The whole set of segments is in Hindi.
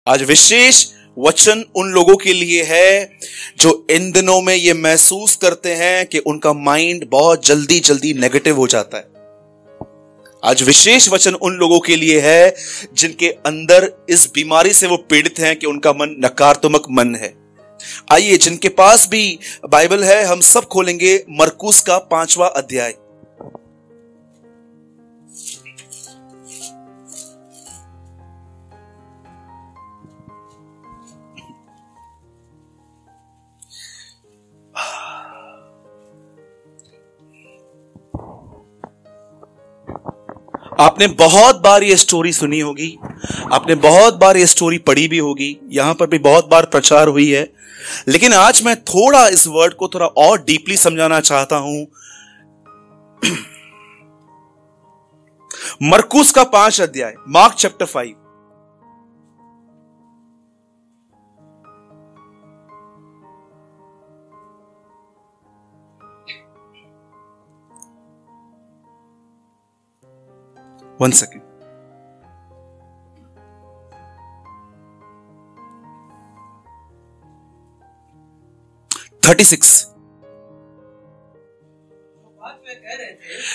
आज विशेष वचन उन लोगों के लिए है जो इन दिनों में ये महसूस करते हैं कि उनका माइंड बहुत जल्दी जल्दी नेगेटिव हो जाता है। आज विशेष वचन उन लोगों के लिए है जिनके अंदर इस बीमारी से वो पीड़ित हैं कि उनका मन नकारात्मक मन है। आइए, जिनके पास भी बाइबल है, हम सब खोलेंगे मरकुस का 5वां अध्याय। आपने बहुत बार ये स्टोरी सुनी होगी, आपने बहुत बार ये स्टोरी पढ़ी भी होगी, यहां पर भी बहुत बार प्रचार हुई है, लेकिन आज मैं थोड़ा इस वर्ड को थोड़ा और डीपली समझाना चाहता हूं। मरकुस का 5 अध्याय, मार्क चैप्टर 5। One second.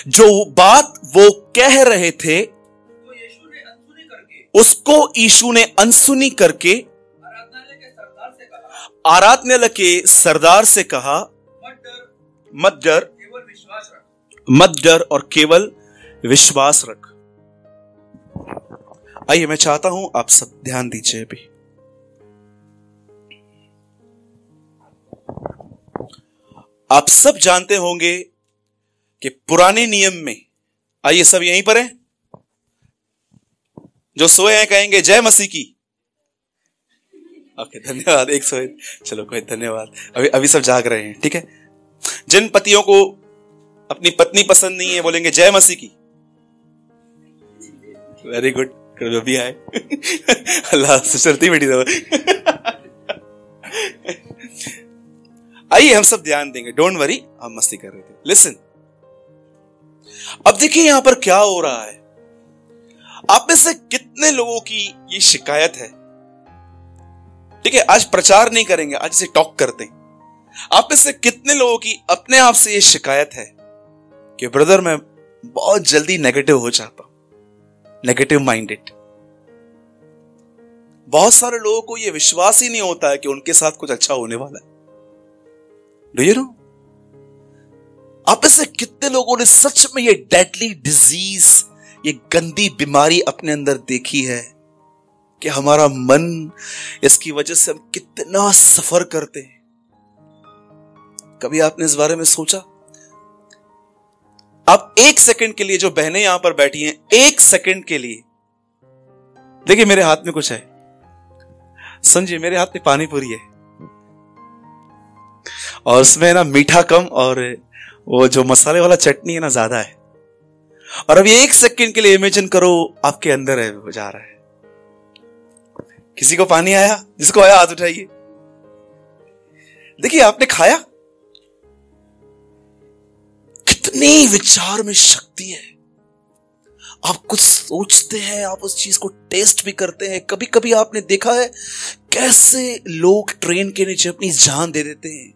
जो बात वो कह रहे थे उसको यीशु ने अनसुनी करके आराधनालय के सरदार से कहा, मत डर और केवल विश्वास रख। आइए, मैं चाहता हूं आप सब ध्यान दीजिए। अभी आप सब जानते होंगे कि पुराने नियम में, आइए सब यहीं पर हैं, जो सोए हैं कहेंगे जय मसीह की। ओके, धन्यवाद। 101, चलो कोई धन्यवाद। अभी सब जाग रहे हैं, ठीक है। जिन पतियों को अपनी पत्नी पसंद नहीं है बोलेंगे जय मसीह की। वेरी गुड, भी आए। अल्लाह सुचरती बेटी दो। आइए हम सब ध्यान देंगे, डोंट वरी, हम मस्ती कर रहे थे। लिसन, अब देखिए यहां पर क्या हो रहा है। आप में से कितने लोगों की ये शिकायत है, ठीक है, आज प्रचार नहीं करेंगे, आज इसे टॉक करते हैं। आप में से कितने लोगों की अपने आप से ये शिकायत है कि ब्रदर मैं बहुत जल्दी नेगेटिव हो जाता हूं, नेगेटिव माइंडेड। बहुत सारे लोगों को यह विश्वास ही नहीं होता है कि उनके साथ कुछ अच्छा होने वाला है। डू यू नो, आप में से कितने लोगों ने सच में ये डेडली डिजीज, ये गंदी बीमारी अपने अंदर देखी है कि हमारा मन, इसकी वजह से हम कितना सफर करते हैं। कभी आपने इस बारे में सोचा? आप 1 सेकंड के लिए, जो बहनें यहां पर बैठी हैं, 1 सेकंड के लिए देखिए, मेरे हाथ में कुछ है, समझिए मेरे हाथ में पानी पूरी है और उसमें ना मीठा कम और वो जो मसाले वाला चटनी है ना ज्यादा है। और अब ये 1 सेकंड के लिए इमेजिन करो आपके अंदर है, वो जा रहा है। किसी को पानी आया? जिसको आया हाथ उठाइए। देखिए, आपने खाया? कितनी विचार में शक्ति है। आप कुछ सोचते हैं, आप उस चीज को टेस्ट भी करते हैं। कभी कभी आपने देखा है कैसे लोग ट्रेन के नीचे अपनी जान दे देते हैं,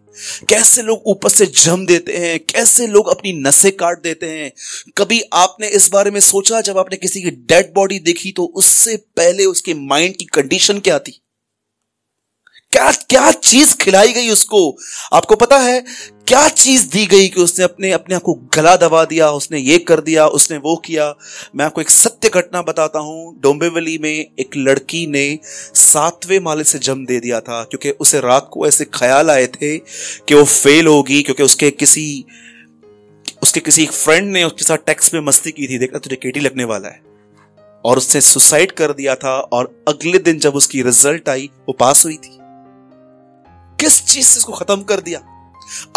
कैसे लोग ऊपर से जम देते हैं, कैसे लोग अपनी नसें काट देते हैं। कभी आपने इस बारे में सोचा, जब आपने किसी की डेड बॉडी देखी तो उससे पहले उसके माइंड की कंडीशन क्या थी? क्या क्या चीज खिलाई गई उसको? आपको पता है क्या चीज दी गई कि उसने अपने आप को गला दबा दिया, उसने ये कर दिया, उसने वो किया। मैं आपको एक सत्य घटना बताता हूं। डोंबिवली में एक लड़की ने 7वें माले से जम दे दिया था, क्योंकि उसे रात को ऐसे ख्याल आए थे कि वो फेल होगी, क्योंकि उसके किसी फ्रेंड ने उसके साथ टेक्स्ट में मस्ती की थी, देखना तुझे केटी लगने वाला है, और उसने सुसाइड कर दिया था। और अगले दिन जब उसकी रिजल्ट आई, वो पास हुई थी। किस चीज से इसको खत्म कर दिया?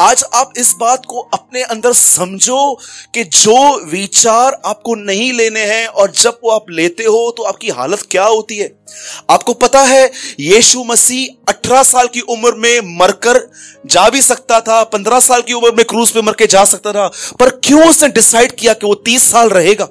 आज आप इस बात को अपने अंदर समझो कि जो विचार आपको नहीं लेने हैं, और जब वो आप लेते हो तो आपकी हालत क्या होती है। आपको पता है यीशु मसीह 18 साल की उम्र में मरकर जा भी सकता था, 15 साल की उम्र में क्रूज पे मर के जा सकता था, पर क्यों उसने डिसाइड किया कि वो 30 साल रहेगा?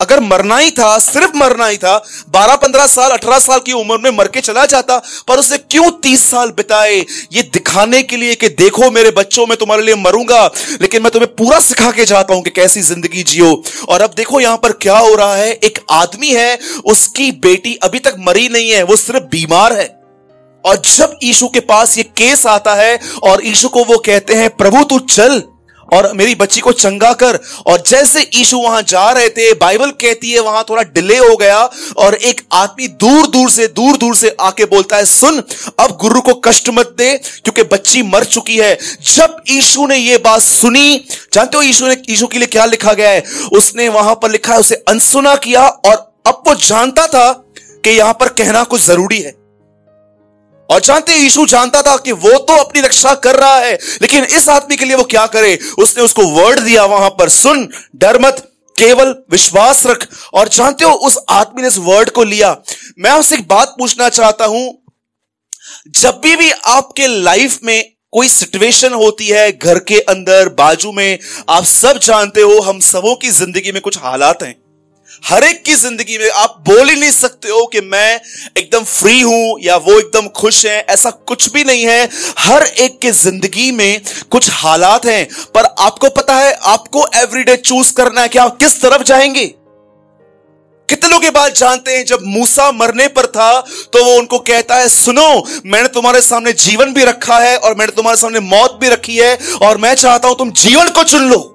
अगर मरना ही था, सिर्फ मरना ही था, 12-15 साल 18 साल की उम्र में मर के चला जाता, पर उसने क्यों 30 साल बिताए? ये दिखाने के लिए कि देखो मेरे बच्चों, मैं तुम्हारे लिए मरूंगा, लेकिन मैं तुम्हें पूरा सिखा के जाता हूं कि कैसी जिंदगी जियो। और अब देखो यहां पर क्या हो रहा है। एक आदमी है, उसकी बेटी अभी तक मरी नहीं है, वो सिर्फ बीमार है। और जब यीशु के पास ये केस आता है और यीशु को वो कहते हैं, प्रभु तू चल और मेरी बच्ची को चंगा कर। और जैसे यीशु वहां जा रहे थे, बाइबल कहती है वहां थोड़ा डिले हो गया और एक आदमी दूर दूर से आके बोलता है, सुन, अब गुरु को कष्ट मत दे क्योंकि बच्ची मर चुकी है। जब यीशु ने ये बात सुनी, जानते हो यीशु के लिए क्या लिखा गया है? उसने वहां पर लिखा है, उसे अनसुना किया। और अब वो जानता था कि यहां पर कहना कुछ जरूरी है। और जानते हैं, यीशु जानता था कि वो तो अपनी रक्षा कर रहा है, लेकिन इस आदमी के लिए वो क्या करे? उसने उसको वर्ड दिया वहां पर, सुन, डर मत, केवल विश्वास रख। और जानते हो, उस आदमी ने इस वर्ड को लिया। मैं आपसे एक बात पूछना चाहता हूं, जब भी आपके लाइफ में कोई सिचुएशन होती है, घर के अंदर, बाजू में, आप सब जानते हो, हम सबों की जिंदगी में कुछ हालात हैं। हर एक की जिंदगी में आप बोल ही नहीं सकते हो कि मैं एकदम फ्री हूं या वो एकदम खुश है, ऐसा कुछ भी नहीं है। हर एक के जिंदगी में कुछ हालात हैं, पर आपको पता है, आपको एवरीडे चूज करना है कि आप किस तरफ जाएंगे। कितने लोग ये बात जानते हैं, जब मूसा मरने पर था तो वो उनको कहता है, सुनो, मैंने तुम्हारे सामने जीवन भी रखा है और मैंने तुम्हारे सामने मौत भी रखी है, और मैं चाहता हूं तुम जीवन को चुन लो।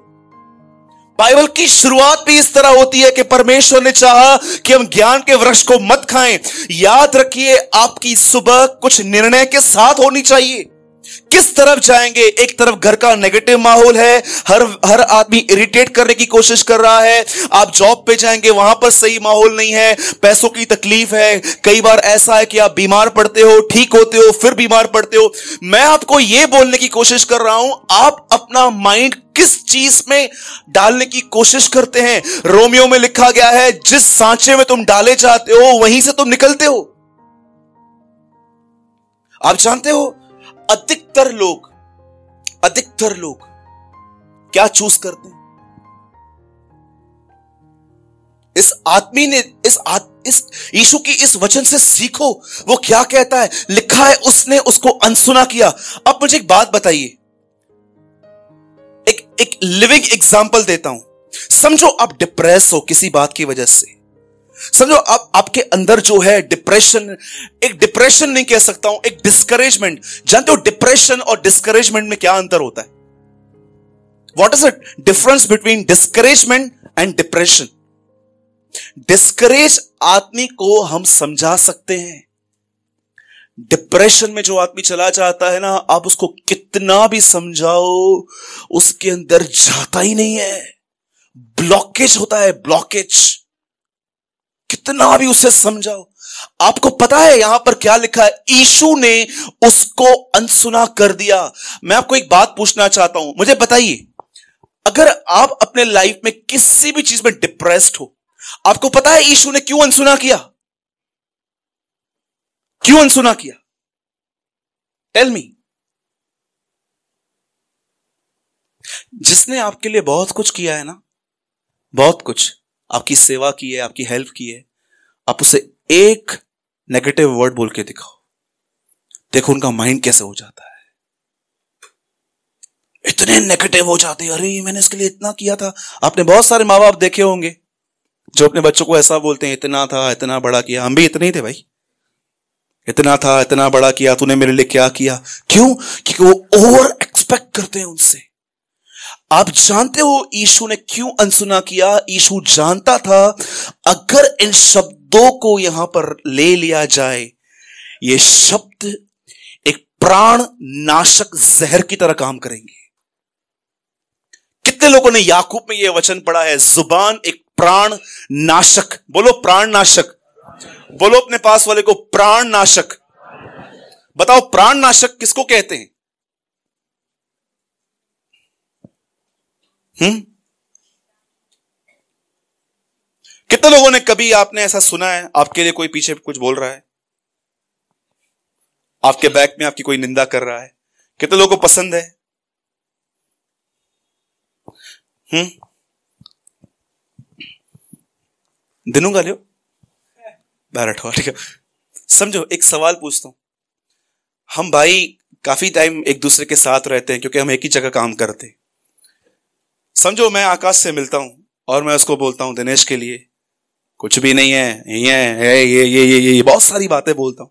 बाइबल की शुरुआत भी इस तरह होती है कि परमेश्वर ने चाहा कि हम ज्ञान के वृक्ष को मत खाएं। याद रखिए, आपकी सुबह कुछ निर्णय के साथ होनी चाहिए। किस तरफ जाएंगे? एक तरफ घर का नेगेटिव माहौल है, हर आदमी इरिटेट करने की कोशिश कर रहा है। आप जॉब पे जाएंगे, वहां पर सही माहौल नहीं है, पैसों की तकलीफ है। कई बार ऐसा है कि आप बीमार पड़ते हो, ठीक होते हो, फिर बीमार पड़ते हो। मैं आपको यह बोलने की कोशिश कर रहा हूं, आप अपना माइंड किस चीज में डालने की कोशिश करते हैं? रोमियो में लिखा गया है, जिस सांचे में तुम डाले जाते हो वहीं से तुम निकलते हो। आप जानते हो, अधिकतर लोग क्या चूज करते हैं? इस आदमी ने इस यीशु की इस वचन से सीखो, वो क्या कहता है। लिखा है, उसने उसको अनसुना किया। अब मुझे एक बात बताइए, एक लिविंग एग्जांपल देता हूं। समझो आप डिप्रेस हो किसी बात की वजह से। समझो आपके अंदर जो है डिप्रेशन, एक डिप्रेशन नहीं कह सकता हूं, एक डिस्करेजमेंट। जानते हो डिप्रेशन और डिस्करेजमेंट में क्या अंतर होता है? What is the difference between discouragement and depression? Discourage आदमी को हम समझा सकते हैं। डिप्रेशन में जो आदमी चला जाता है ना, आप उसको कितना भी समझाओ, उसके अंदर जाता ही नहीं है। ब्लॉकेज होता है, ब्लॉकेज। कितना भी उसे समझाओ। आपको पता है यहां पर क्या लिखा है? यीशु ने उसको अनसुना कर दिया। मैं आपको एक बात पूछना चाहता हूं, मुझे बताइए, अगर आप अपने लाइफ में किसी भी चीज में डिप्रेस्ड हो, आपको पता है यीशु ने क्यों अनसुना किया? क्यों अनसुना किया? Tell me. जिसने आपके लिए बहुत कुछ किया है ना, बहुत कुछ, आपकी सेवा की है, आपकी हेल्प की है, आप उसे एक नेगेटिव वर्ड बोल के दिखाओ, देखो उनका माइंड कैसे हो जाता है। इतने नेगेटिव हो जाते हैं, अरे मैंने इसके लिए इतना किया था। आपने बहुत सारे माँ बाप देखे होंगे जो अपने बच्चों को ऐसा बोलते हैं, इतना था, इतना बड़ा किया। हम भी इतने ही थे भाई, इतना था, इतना बड़ा किया, तूने मेरे लिए क्या किया। क्यों? क्योंकि वो ओवर एक्सपेक्ट करते हैं उनसे। आप जानते हो यीशु ने क्यों अनसुना किया? यीशु जानता था, अगर इन शब्दों को यहां पर ले लिया जाए, ये शब्द एक प्राण नाशक जहर की तरह काम करेंगे। कितने लोगों ने याकूब में यह वचन पढ़ा है, जुबान एक प्राण नाशक। बोलो प्राण नाशक। बोलो अपने पास वाले को, प्राण नाशक। बताओ प्राण नाशक किसको कहते हैं? कितने लोगों ने कभी आपने ऐसा सुना है, आपके लिए कोई पीछे कुछ बोल रहा है, आपके बैक में आपकी कोई निंदा कर रहा है? कितने लोगों को पसंद है? दिनों का लियो बैठो, ठीक है। समझो, एक सवाल पूछता हूं। हम भाई काफी टाइम एक दूसरे के साथ रहते हैं क्योंकि हम एक ही जगह काम करते हैं। समझो मैं आकाश से मिलता हूं और मैं उसको बोलता हूं दिनेश के लिए कुछ भी नहीं है, ये बहुत सारी बातें बोलता हूं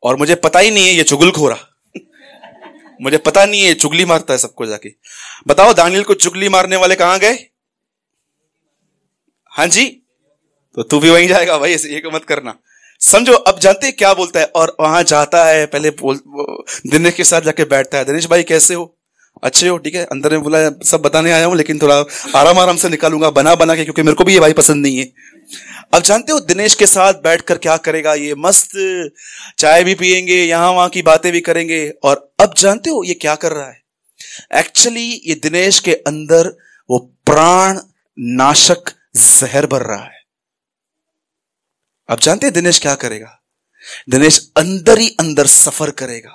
और मुझे पता ही नहीं है ये चुगलखोरा मुझे पता नहीं है चुगली मारता है सबको जाके। बताओ दानियल को चुगली मारने वाले कहां गए? हाँ जी, तो तू भी वहीं जाएगा भाई, ऐसे ये मत करना। समझो, अब जानते हैं क्या बोलता है, और वहां जाता है, पहले दिनेश के साथ जाके बैठता है। दिनेश भाई कैसे हो? अच्छे हो? ठीक है। अंदर में बोला सब बताने आया हूं लेकिन थोड़ा आराम आराम से निकालूंगा बना बना के, क्योंकि मेरे को भी ये भाई पसंद नहीं है। अब जानते हो दिनेश के साथ बैठकर क्या करेगा? ये मस्त चाय भी पिएंगे, यहां वहां की बातें भी करेंगे। और अब जानते हो ये क्या कर रहा है? एक्चुअली ये दिनेश के अंदर वो प्राण नाशक जहर भर रहा है। अब जानते हैं दिनेश क्या करेगा? दिनेश अंदर ही अंदर सफर करेगा,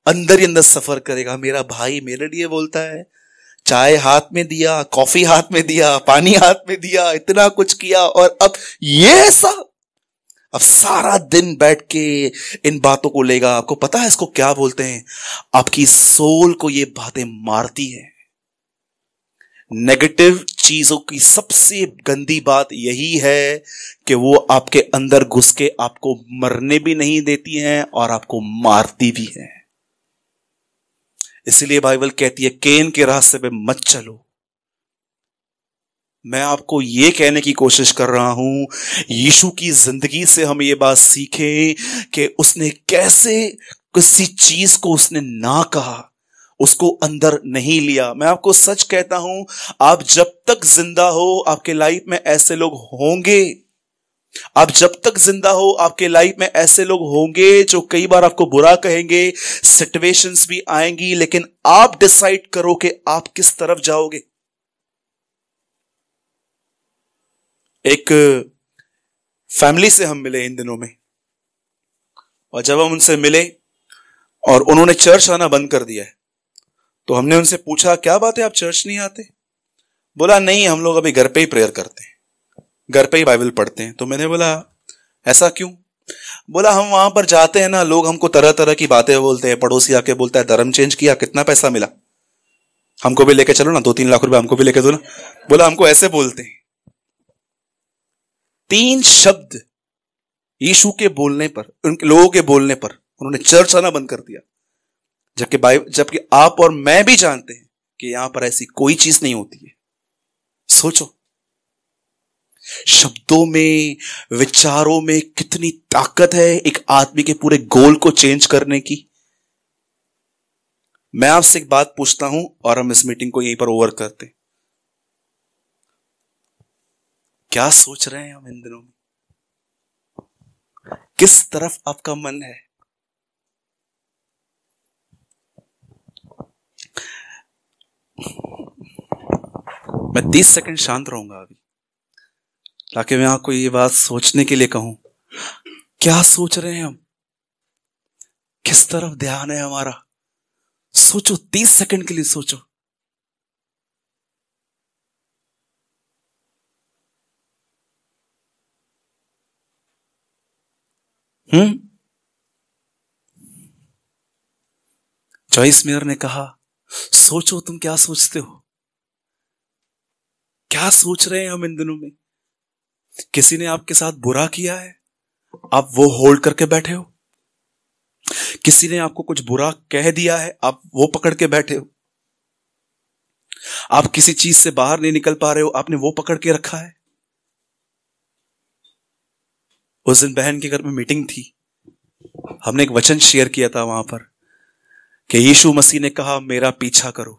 अंदर ही अंदर सफर करेगा। मेरा भाई मेरे लिए बोलता है, चाय हाथ में दिया, कॉफी हाथ में दिया, पानी हाथ में दिया, इतना कुछ किया, और अब ये ऐसा। अब सारा दिन बैठ के इन बातों को लेगा। आपको पता है इसको क्या बोलते हैं? आपकी सोल को ये बातें मारती है। नेगेटिव चीजों की सबसे गंदी बात यही है कि वो आपके अंदर घुस के आपको मरने भी नहीं देती हैं और आपको मारती भी है। इसलिए बाइबल कहती है केन के रास्ते पे मत चलो। मैं आपको यह कहने की कोशिश कर रहा हूं, यीशु की जिंदगी से हम ये बात सीखें कि उसने कैसे किसी चीज को उसने ना कहा, उसको अंदर नहीं लिया। मैं आपको सच कहता हूं, आप जब तक जिंदा हो आपके लाइफ में ऐसे लोग होंगे, आप जब तक जिंदा हो आपके लाइफ में ऐसे लोग होंगे जो कई बार आपको बुरा कहेंगे, सिचुएशंस भी आएंगी, लेकिन आप डिसाइड करो कि आप किस तरफ जाओगे। एक फैमिली से हम मिले इन दिनों में, और जब हम उनसे मिले और उन्होंने चर्च आना बंद कर दिया है, तो हमने उनसे पूछा क्या बात है आप चर्च नहीं आते? बोला नहीं, हम लोग अभी घर पे ही प्रेयर करते हैं, घर पे ही बाइबल पढ़ते हैं। तो मैंने बोला ऐसा क्यों? बोला हम वहां पर जाते हैं ना, लोग हमको तरह तरह की बातें बोलते हैं, पड़ोसी आके बोलता है धर्म चेंज किया, कितना पैसा मिला, हमको भी लेके चलो ना, 2-3 लाख रुपए हमको भी लेके दो ना। बोला हमको ऐसे बोलते हैं। 3 शब्द यीशु के बोलने पर, उन लोगों के बोलने पर उन्होंने चर्च आना बंद कर दिया, जबकि आप और मैं भी जानते हैं कि यहां पर ऐसी कोई चीज नहीं होती है। सोचो, शब्दों में, विचारों में कितनी ताकत है एक आदमी के पूरे गोल को चेंज करने की। मैं आपसे एक बात पूछता हूं और हम इस मीटिंग को यहीं पर ओवर करते हैं। क्या सोच रहे हैं हम इन दिनों में? किस तरफ आपका मन है? मैं 30 सेकंड शांत रहूंगा अभी, ताकि मैं आपको ये बात सोचने के लिए कहूं। क्या सोच रहे हैं हम? किस तरफ ध्यान है हमारा? सोचो, 30 सेकंड के लिए सोचो। जॉइस मेयर ने कहा, सोचो तुम क्या सोचते हो? क्या सोच रहे हैं हम इन दिनों में? किसी ने आपके साथ बुरा किया है, आप वो होल्ड करके बैठे हो। किसी ने आपको कुछ बुरा कह दिया है, आप वो पकड़ के बैठे हो। आप किसी चीज से बाहर नहीं निकल पा रहे हो, आपने वो पकड़ के रखा है। उस दिन बहन के घर में मीटिंग थी, हमने एक वचन शेयर किया था वहां पर कि यीशु मसीह ने कहा मेरा पीछा करो।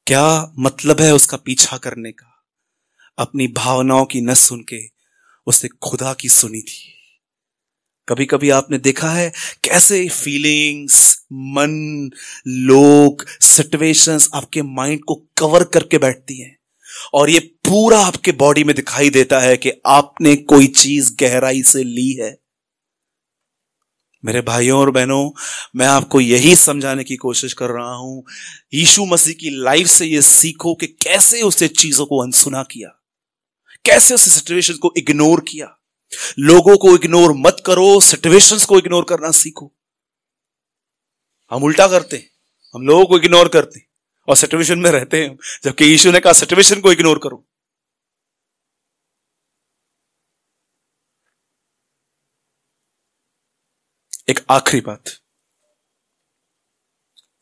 क्या मतलब है उसका पीछा करने का? अपनी भावनाओं की न सुन के उसने खुदा की सुनी थी। कभी कभी आपने देखा है कैसे फीलिंग्स, मन, लोग, सिचुएशंस आपके माइंड को कवर करके बैठती हैं, और ये पूरा आपके बॉडी में दिखाई देता है कि आपने कोई चीज गहराई से ली है। मेरे भाइयों और बहनों, मैं आपको यही समझाने की कोशिश कर रहा हूं, यीशु मसीह की लाइफ से ये सीखो कि कैसे उसने चीजों को अनसुना किया। कैसे उस सिचुएशन को इग्नोर किया। लोगों को इग्नोर मत करो, सिचुएशंस को इग्नोर करना सीखो। हम उल्टा करते हैं, हम लोगों को इग्नोर करते हैं और सिचुएशन में रहते हैं, जबकि यीशु ने कहा सिचुएशन को इग्नोर करो। एक आखिरी बात,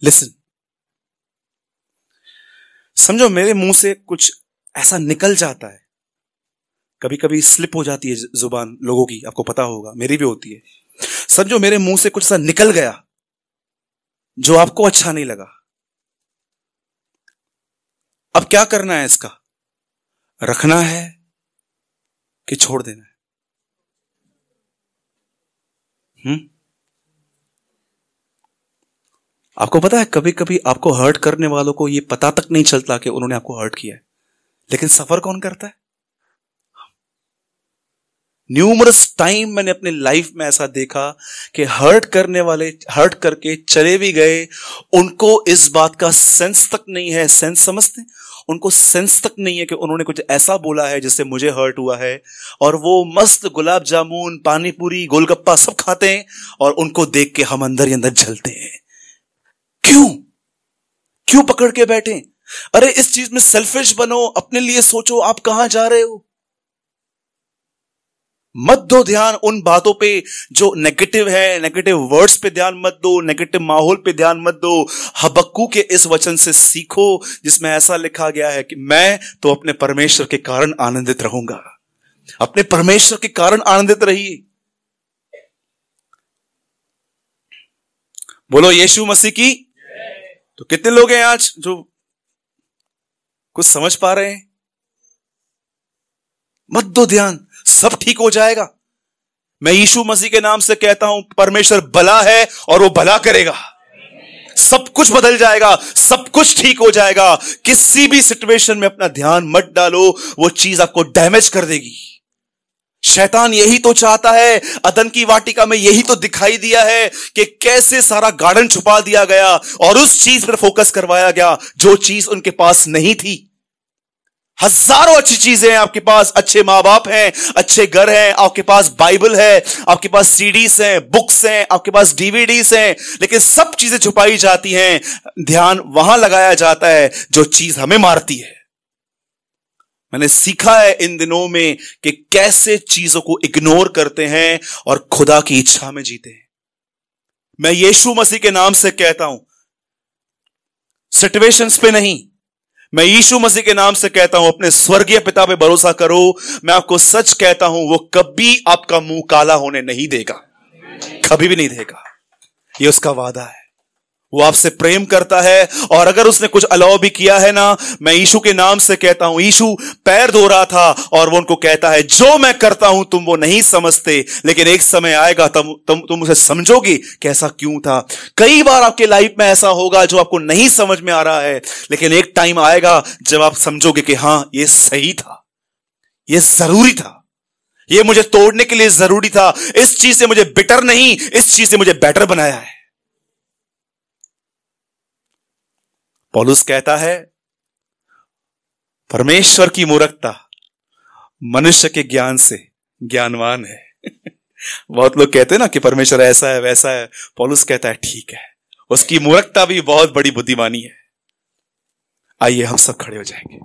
लिसन। समझो मेरे मुंह से कुछ ऐसा निकल जाता है, कभी कभी स्लिप हो जाती है जुबान लोगों की, आपको पता होगा, मेरी भी होती है। समझो मेरे मुंह से कुछ ऐसा निकल गया जो आपको अच्छा नहीं लगा। अब क्या करना है इसका? रखना है कि छोड़ देना है? आपको पता है कभी कभी आपको हर्ट करने वालों को यह पता तक नहीं चलता कि उन्होंने आपको हर्ट किया है, लेकिन सफर कौन करता है? न्यूमरस टाइम मैंने अपने लाइफ में ऐसा देखा कि हर्ट करने वाले हर्ट करके चले भी गए, उनको इस बात का सेंस तक नहीं है, सेंस समझते, उनको सेंस तक नहीं है कि उन्होंने कुछ ऐसा बोला है जिससे मुझे हर्ट हुआ है, और वो मस्त गुलाब जामुन, पानी पूरी, गोलगप्पा सब खाते हैं और उनको देख के हम अंदर ही अंदर जलते हैं। क्यों पकड़ के बैठे? अरे इस चीज में सेल्फिश बनो, अपने लिए सोचो आप कहां जा रहे हो। मत दो ध्यान उन बातों पे जो नेगेटिव है, नेगेटिव वर्ड्स पे ध्यान मत दो, नेगेटिव माहौल पे ध्यान मत दो। हबक्कू के इस वचन से सीखो जिसमें ऐसा लिखा गया है कि मैं तो अपने परमेश्वर के कारण आनंदित रहूंगा। अपने परमेश्वर के कारण आनंदित रहिए। बोलो यीशु मसीह की। तो कितने लोग हैं आज जो कुछ समझ पा रहे हैं? मत दो ध्यान, सब ठीक हो जाएगा। मैं यीशु मसीह के नाम से कहता हूं, परमेश्वर भला है और वो भला करेगा। सब कुछ बदल जाएगा, सब कुछ ठीक हो जाएगा। किसी भी सिचुएशन में अपना ध्यान मत डालो, वो चीज आपको डैमेज कर देगी। शैतान यही तो चाहता है। अदन की वाटिका में यही तो दिखाई दिया है कि कैसे सारा गार्डन छुपा दिया गया और उस चीज पर फोकस करवाया गया जो चीज उनके पास नहीं थी। हजारों अच्छी चीजें हैं आपके पास, अच्छे मां बाप हैं, अच्छे घर हैं, आपके पास बाइबल है, आपके पास सीडीज हैं, बुक्स हैं, आपके पास डीवीडीज हैं, लेकिन सब चीजें छुपाई जाती हैं। ध्यान वहां लगाया जाता है जो चीज हमें मारती है। मैंने सीखा है इन दिनों में कि कैसे चीजों को इग्नोर करते हैं और खुदा की इच्छा में जीते हैं। मैं यीशु मसीह के नाम से कहता हूं, सिचुएशंस पे नहीं, मैं यीशु मसीह के नाम से कहता हूं, अपने स्वर्गीय पिता पे भरोसा करो। मैं आपको सच कहता हूं, वो कभी आपका मुंह काला होने नहीं देगा, कभी भी नहीं देगा। ये उसका वादा है। वो आपसे प्रेम करता है, और अगर उसने कुछ अलाउ भी किया है ना, मैं यीशु के नाम से कहता हूं, यीशु पैर धो रहा था और वो उनको कहता है, जो मैं करता हूं तुम वो नहीं समझते, लेकिन एक समय आएगा तुम उसे समझोगे कि ऐसा क्यों था। कई बार आपके लाइफ में ऐसा होगा जो आपको नहीं समझ में आ रहा है, लेकिन एक टाइम आएगा जब आप समझोगे कि हां ये सही था, ये जरूरी था, ये मुझे तोड़ने के लिए जरूरी था। इस चीज से मुझे बिटर नहीं, इस चीज से मुझे बेटर बनाया है। पौलुस कहता है, परमेश्वर की मूर्खता मनुष्य के ज्ञान से ज्ञानवान है। बहुत लोग कहते हैं ना कि परमेश्वर ऐसा है वैसा है। पौलुस कहता है ठीक है, उसकी मूर्खता भी बहुत बड़ी बुद्धिमानी है। आइए हम सब खड़े हो जाएंगे।